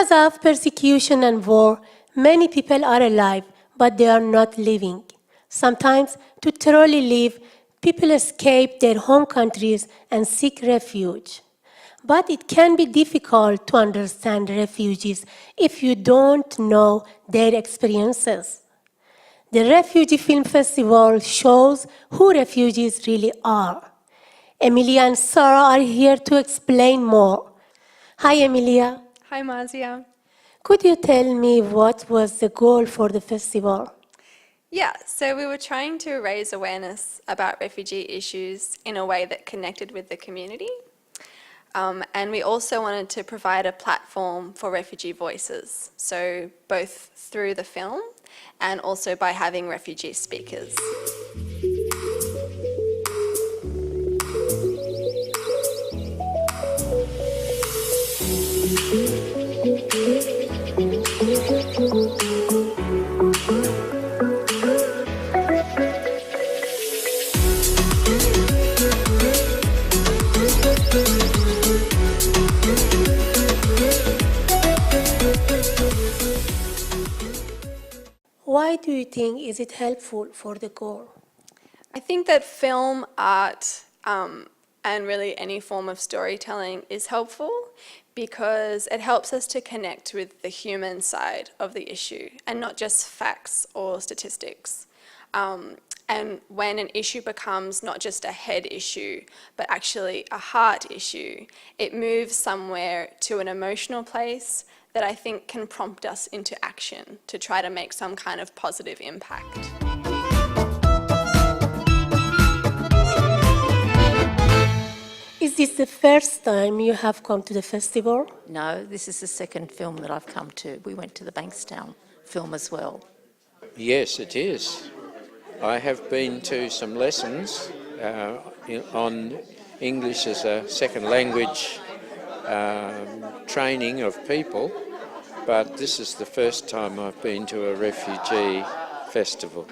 Because of persecution and war, many people are alive, but they are not living. Sometimes, to truly live, people escape their home countries and seek refuge. But it can be difficult to understand refugees if you don't know their experiences. The Refugee Film Festival shows who refugees really are. Emilia and Sarah are here to explain more. Hi, Emilia. Hi, Mazia. Could you tell me what was the goal for the festival? Yeah, so we were trying to raise awareness about refugee issues in a way that connected with the community. And we also wanted to provide a platform for refugee voices, so both through the film and also by having refugee speakers. Why do you think is it helpful for the goal? I think that film, art, and really any form of storytelling is helpful because it helps us to connect with the human side of the issue and not just facts or statistics. And when an issue becomes not just a head issue, but actually a heart issue, it moves somewhere to an emotional place that I think can prompt us into action to try to make some kind of positive impact. Is this the first time you have come to the festival? No, this is the second film that I've come to. We went to the Bankstown film as well. Yes, it is. I have been to some lessons on English as a second language training of people, but this is the first time I've been to a refugee festival.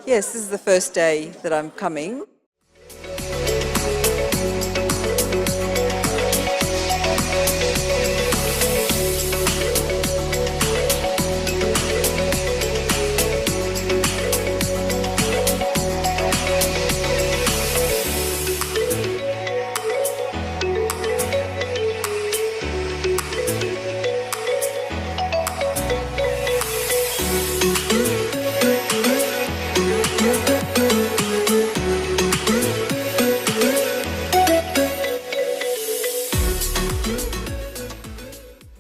Yes, this is the first day that I'm coming.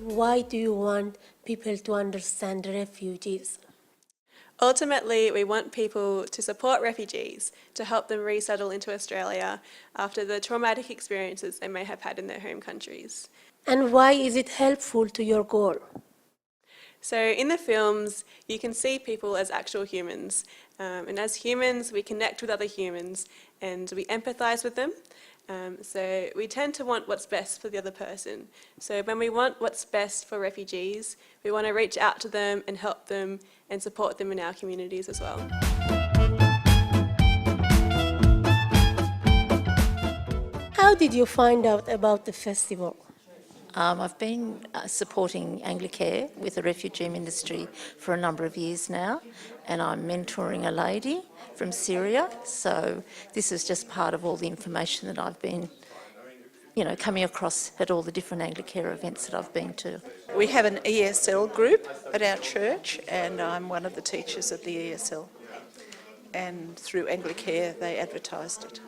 Why do you want people to understand refugees? Ultimately, we want people to support refugees to help them resettle into Australia after the traumatic experiences they may have had in their home countries. And why is it helpful to your goal? So in the films, you can see people as actual humans. And as humans, we connect with other humans and we empathise with them. So we tend to want what's best for the other person. So when we want what's best for refugees, we want to reach out to them and help them and support them in our communities as well. How did you find out about the festival? I've been supporting Anglicare with the refugee ministry for a number of years now, and I'm mentoring a lady from Syria. So this is just part of all the information that I've been, coming across at all the different Anglicare events that I've been to. We have an ESL group at our church, and I'm one of the teachers at the ESL. And through Anglicare, they advertised it.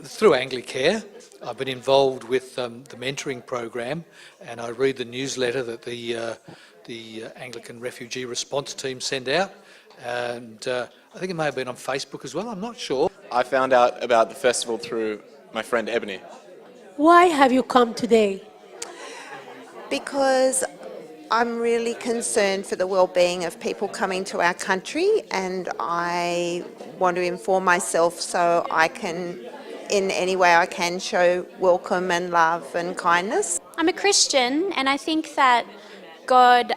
Through Anglicare, I've been involved with the mentoring program, and I read the newsletter that the Anglican Refugee Response Team send out, and I think it may have been on Facebook as well, I'm not sure. I found out about the festival through my friend Ebony. Why have you come today? Because I'm really concerned for the well-being of people coming to our country, and I want to inform myself so I can, in any way I can, show welcome and love and kindness. I'm a Christian, and I think that God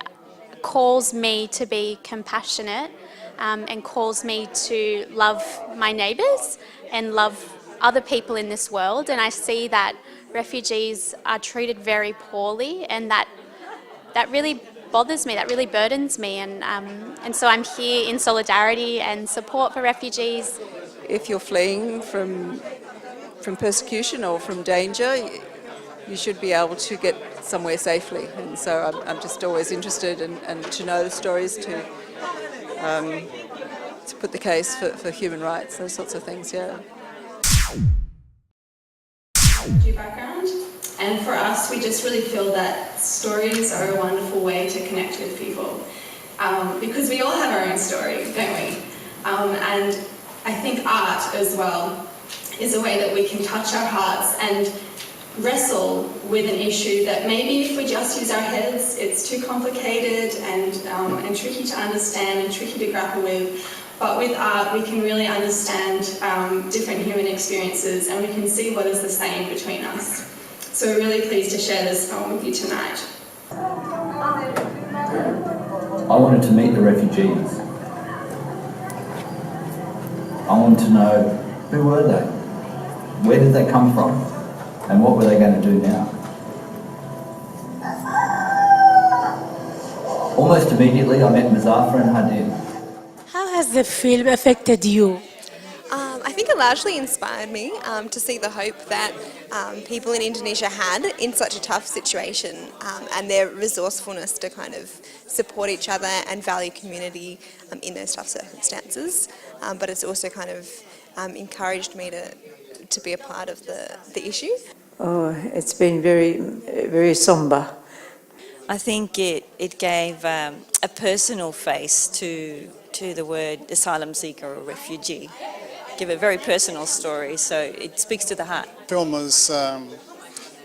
calls me to be compassionate and calls me to love my neighbours and love other people in this world. And I see that refugees are treated very poorly, and that that really bothers me, that really burdens me, and so I'm here in solidarity and support for refugees. If you're fleeing from persecution or from danger, you should be able to get somewhere safely. And so I'm just always interested and to know the stories, to put the case for human rights, those sorts of things, yeah. Background, and for us we just really feel that stories are a wonderful way to connect with people, because we all have our own story, don't we? And I think art as well is a way that we can touch our hearts and wrestle with an issue that maybe if we just use our heads it's too complicated and tricky to understand and tricky to grapple with. But with art, we can really understand different human experiences, and we can see what is the same between us. So we're really pleased to share this film with you tonight. I wanted to meet the refugees. I wanted to know, who were they? Where did they come from? And what were they going to do now? Almost immediately, I met Muzaffar and Hadid. How has the film affected you? I think it largely inspired me to see the hope that people in Indonesia had in such a tough situation, and their resourcefulness to kind of support each other and value community in those tough circumstances. But it's also kind of encouraged me to be a part of the issue. Oh, it's been very, very somber. I think it gave a personal face to the word asylum seeker or refugee. Give a very personal story, so it speaks to the heart. The film was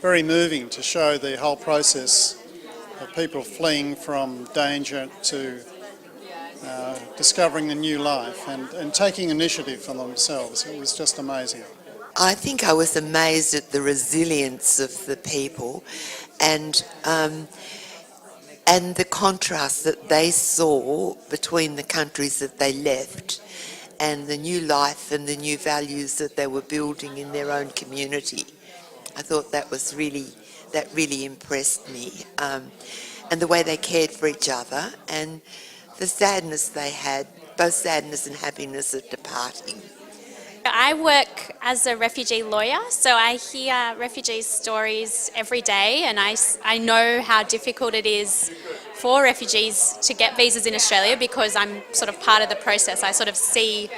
very moving to show the whole process of people fleeing from danger to discovering a new life and taking initiative for themselves. It was just amazing. I think I was amazed at the resilience of the people and the contrast that they saw between the countries that they left and the new life and the new values that they were building in their own community. I thought that really impressed me, and the way they cared for each other and the sadness they had, both sadness and happiness at departing. I work as a refugee lawyer, so I hear refugees' stories every day, and I know how difficult it is for refugees to get visas in Australia because I'm sort of part of the process. I sort of see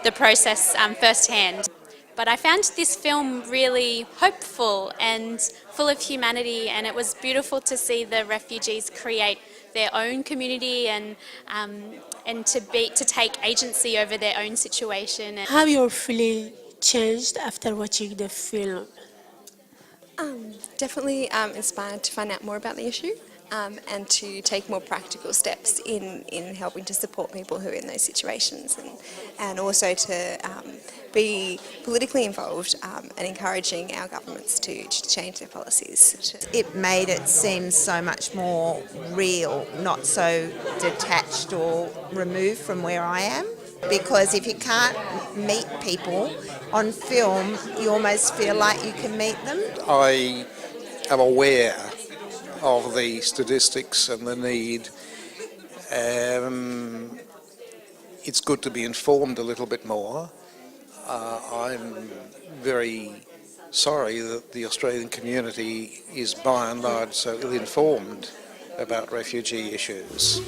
the process firsthand. But I found this film really hopeful and full of humanity, and it was beautiful to see the refugees create their own community and to take agency over their own situation. Have your feeling changed after watching the film? Definitely inspired to find out more about the issue and to take more practical steps in helping to support people who are in those situations, and also to be politically involved and encouraging our governments to change their policies. It made it seem so much more real, not so detached or removed from where I am. Because if you can't meet people on film, you almost feel like you can meet them. I am aware of the statistics and the need. It's good to be informed a little bit more. I'm very sorry that the Australian community is by and large so ill-informed about refugee issues.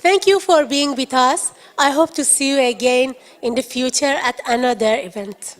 Thank you for being with us. I hope to see you again in the future at another event.